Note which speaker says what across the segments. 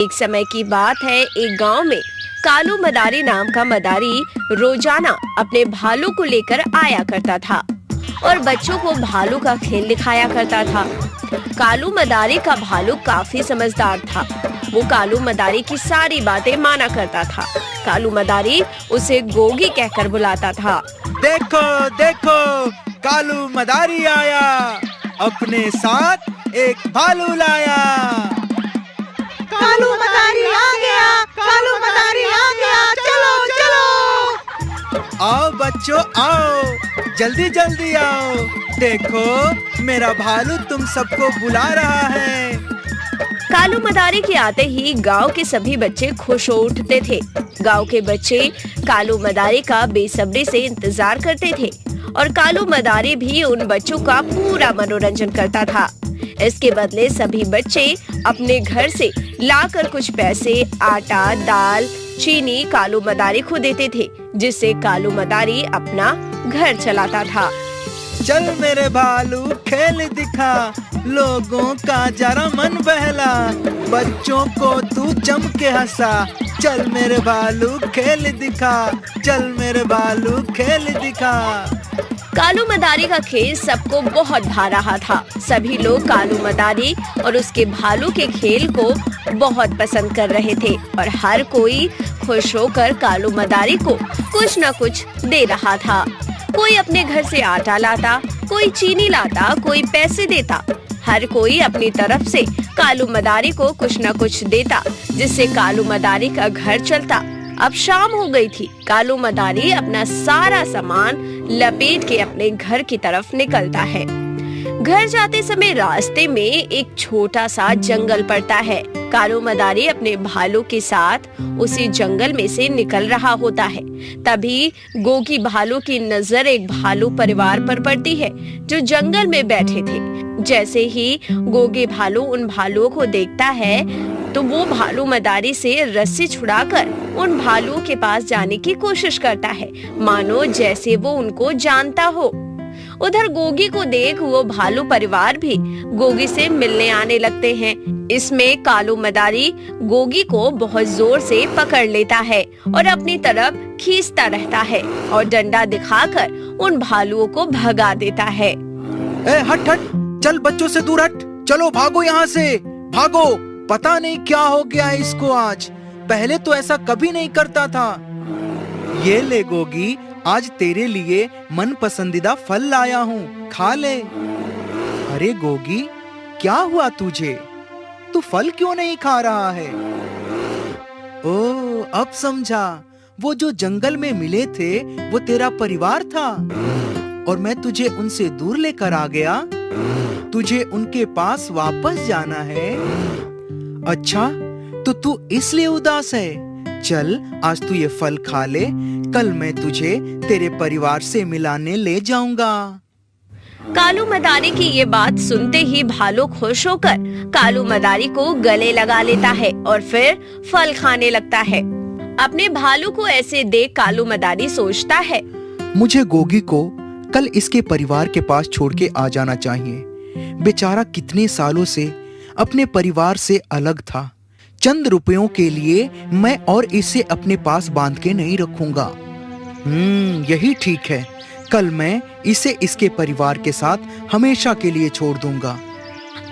Speaker 1: एक समय की बात है, एक गांव में कालू मदारी नाम का मदारी रोजाना अपने भालू को लेकर आया करता था और बच्चों को भालू का खेल दिखाया करता था। कालू मदारी का भालू काफी समझदार था। वो कालू मदारी की सारी बातें माना करता था। कालू मदारी उसे गोगी कहकर बुलाता था।
Speaker 2: देखो देखो, कालू मदारी आया, अपने साथ एक भालू लाया।
Speaker 3: कालू मदारी आ गया, कालू मदारी आ गया, चलो चलो।
Speaker 2: आओ बच्चों आओ, जल्दी जल्दी आओ। देखो मेरा भालू तुम सबको बुला रहा है।
Speaker 1: कालू मदारी के आते ही गांव के सभी बच्चे खुश हो उठते थे। गांव के बच्चे कालू मदारी का बेसब्री से इंतजार करते थे और कालू मदारी भी उन बच्चों का पूरा मनोरंजन करता था। इसके बदले सभी बच्चे अपने घर से लाकर कुछ पैसे, आटा, दाल, चीनी कालू मदारी को देते थे, जिससे कालू मदारी अपना घर चलाता था।
Speaker 2: चल मेरे भालू खेल दिखा, लोगों का जरा मन बहला, बच्चों को तू जम के हंसा। चल मेरे भालू खेल दिखा, चल मेरे भालू खेल दिखा।
Speaker 1: कालू मदारी का खेल सबको बहुत भा रहा था। सभी लोग कालू मदारी और उसके भालू के खेल को बहुत पसंद कर रहे थे और हर कोई खुश होकर कालू मदारी को कुछ न कुछ दे रहा था। कोई अपने घर से आटा लाता, कोई चीनी लाता, कोई पैसे देता। हर कोई अपनी तरफ से कालू मदारी को कुछ न कुछ देता, जिससे कालू मदारी का घर चलता। अब शाम हो गई थी। कालू मदारी अपना सारा सामान लपेट के अपने घर की तरफ निकलता है। घर जाते समय रास्ते में एक छोटा सा जंगल पड़ता है। कालू मदारी अपने भालू के साथ उसी जंगल में से निकल रहा होता है। तभी गोगी भालू की नजर एक भालू परिवार पर पड़ती है जो जंगल में बैठे थे। जैसे ही गोगी भालू उन भालुओं को देखता है तो वो भालू मदारी से रस्सी छुड़ाकर उन भालुओं के पास जाने की कोशिश करता है, मानो जैसे वो उनको जानता हो। उधर गोगी को देख वो भालू परिवार भी गोगी से मिलने आने लगते हैं। इसमें कालू मदारी गोगी को बहुत जोर से पकड़ लेता है और अपनी तरफ खींचता रहता है और डंडा दिखाकर उन भालुओं को भगा देता है।
Speaker 2: हट हट, चल बच्चों से दूर हट, चलो भागो यहाँ से, भागो। पता नहीं क्या हो गया है इसको आज, पहले तो ऐसा कभी नहीं करता था। ये ले गोगी, आज तेरे लिए मन पसंदीदा फल लाया हूँ, खा ले। अरे गोगी, क्या हुआ तुझे? तू फल क्यों नहीं खा रहा है? ओह, अब समझा। वो जो जंगल में मिले थे वो तेरा परिवार था और मैं तुझे उनसे दूर लेकर आ गया। तुझे उनके पास वापस जाना है। अच्छा, तो तू इसलिए उदास है। चल, आज तू ये फल खा ले, कल मैं तुझे तेरे परिवार से मिलाने ले जाऊंगा।
Speaker 1: कालू मदारी की ये बात सुनते ही भालू खुश होकर कालू मदारी को गले लगा लेता है और फिर फल खाने लगता है। अपने भालू को ऐसे देख कालू मदारी सोचता है,
Speaker 2: मुझे गोगी को कल इसके परिवार के पास छोड़ के आ जाना चाहिए। बेचारा कितने सालों से अपने परिवार से अलग था। चंद रुपयों के लिए मैं और इसे अपने पास बांध के नहीं रखूंगा। यही ठीक है। कल मैं इसे इसके परिवार के साथ हमेशा के लिए छोड़ दूंगा।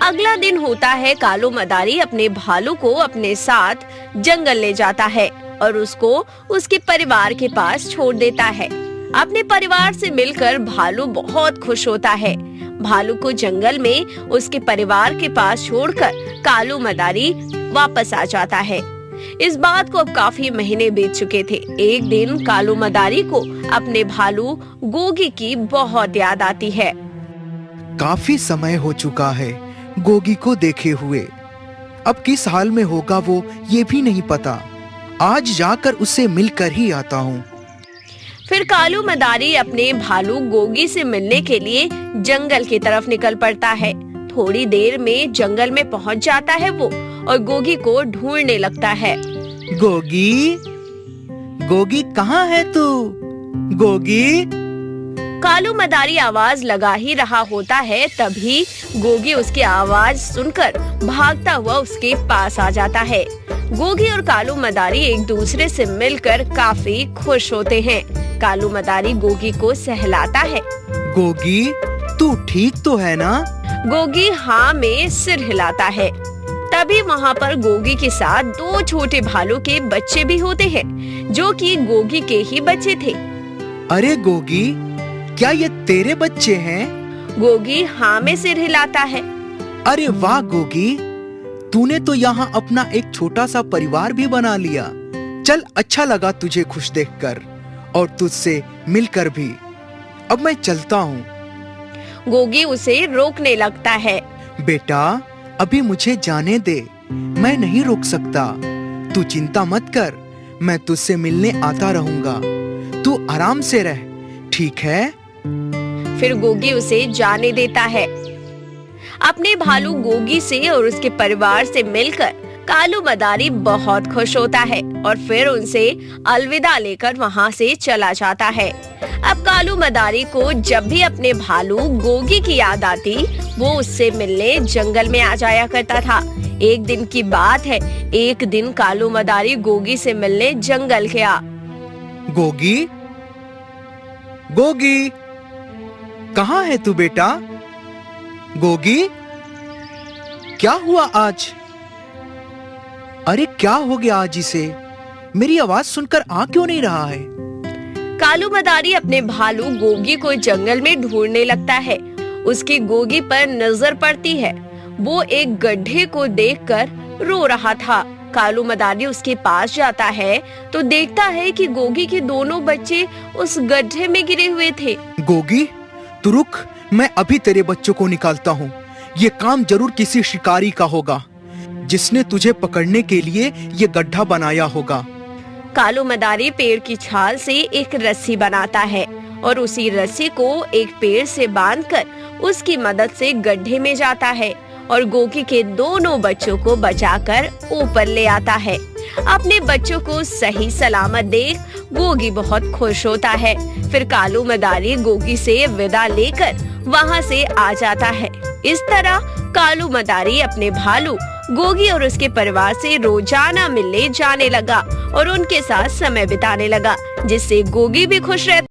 Speaker 1: अगला दिन होता है। कालू मदारी अपने भालू को अपने साथ जंगल ले जाता है और उसको उसके परिवार के पास छोड़ देता है। अपने परिवार से मिलकर भालू बहुत खुश होता है। भालू को जंगल में उसके परिवार के पास छोड़कर कालू मदारी वापस आ जाता है। इस बात को अब काफी महीने बीत चुके थे। एक दिन कालू मदारी को अपने भालू गोगी की बहुत याद आती है।
Speaker 2: काफी समय हो चुका है गोगी को देखे हुए। अब किस हाल में होगा वो ये भी नहीं पता। आज जाकर उससे मिलकर ही आता हूँ।
Speaker 1: फिर कालू मदारी अपने भालू गोगी से मिलने के लिए जंगल की तरफ निकल पड़ता है। थोड़ी देर में जंगल में पहुंच जाता है वो और गोगी को ढूंढने लगता है।
Speaker 2: गोगी, गोगी कहाँ है तू? गोगी,
Speaker 1: कालू मदारी आवाज लगा ही रहा होता है, तभी गोगी उसकी आवाज सुनकर भागता हुआ उसके पास आ जाता है। गोगी और कालू मदारी एक दूसरे से मिलकर काफी खुश होते हैं। कालू मदारी गोगी को सहलाता है।
Speaker 2: गोगी, तू ठीक तो है ना?
Speaker 1: गोगी हाँ में सिर हिलाता है। तभी वहाँ पर गोगी के साथ दो छोटे भालू के बच्चे भी होते हैं, जो कि गोगी के ही बच्चे थे।
Speaker 2: अरे गोगी, क्या ये तेरे बच्चे हैं?
Speaker 1: गोगी हाँ में सिर हिलाता है।
Speaker 2: अरे वाह गोगी, तूने तो यहाँ अपना एक छोटा सा परिवार भी बना लिया। चल, अच्छा लगा तुझे खुश देखकर और तुझसे मिलकर भी। अब मैं चलता हूँ।
Speaker 1: गोगी उसे रोकने लगता है।
Speaker 2: बेटा, अभी मुझे जाने दे, मैं नहीं रोक सकता। तू चिंता मत कर, मैं तुझसे मिलने आता रहूंगा। तू आराम से रह, ठीक है?
Speaker 1: फिर गोगी उसे जाने देता है। अपने भालू गोगी से और उसके परिवार से मिलकर कालू मदारी बहुत खुश होता है और फिर उनसे अलविदा लेकर वहाँ से चला जाता है। अब कालू मदारी को जब भी अपने भालू गोगी की याद आती, वो उससे मिलने जंगल में आ जाया करता था। एक दिन की बात है, एक दिन कालू मदारी गोगी से मिलने जंगल गया।
Speaker 2: गोगी, गोगी, कहाँ है तू बेटा? गोगी, क्या हुआ आज? अरे क्या हो गया आज इसे? मेरी आवाज सुनकर आ क्यों नहीं रहा है?
Speaker 1: कालू मदारी अपने भालू गोगी को जंगल में ढूंढने लगता है। उसकी गोगी पर नजर पड़ती है। वो एक गड्ढे को देखकर रो रहा था। कालू मदारी उसके पास जाता है तो देखता है कि गोगी के दोनों बच्चे उस गड्ढे में गिरे हुए थे।
Speaker 2: गोगी, तू रुक, मैं अभी तेरे बच्चों को निकालता हूँ। ये काम जरूर किसी शिकारी का होगा, जिसने तुझे पकड़ने के लिए ये गड्ढा बनाया होगा।
Speaker 1: कालू मदारी पेड़ की छाल से एक रस्सी बनाता है और उसी रस्सी को एक पेड़ से बांधकर उसकी मदद से गड्ढे में जाता है और गोगी के दोनों बच्चों को बचाकर ऊपर ले आता है। अपने बच्चों को सही सलामत देख गोगी बहुत खुश होता है। फिर कालू मदारी गोगी से विदा लेकर वहाँ से आ जाता है। इस तरह कालू मदारी अपने भालू गोगी और उसके परिवार से रोजाना मिलने जाने लगा और उनके साथ समय बिताने लगा, जिससे गोगी भी खुश रहता।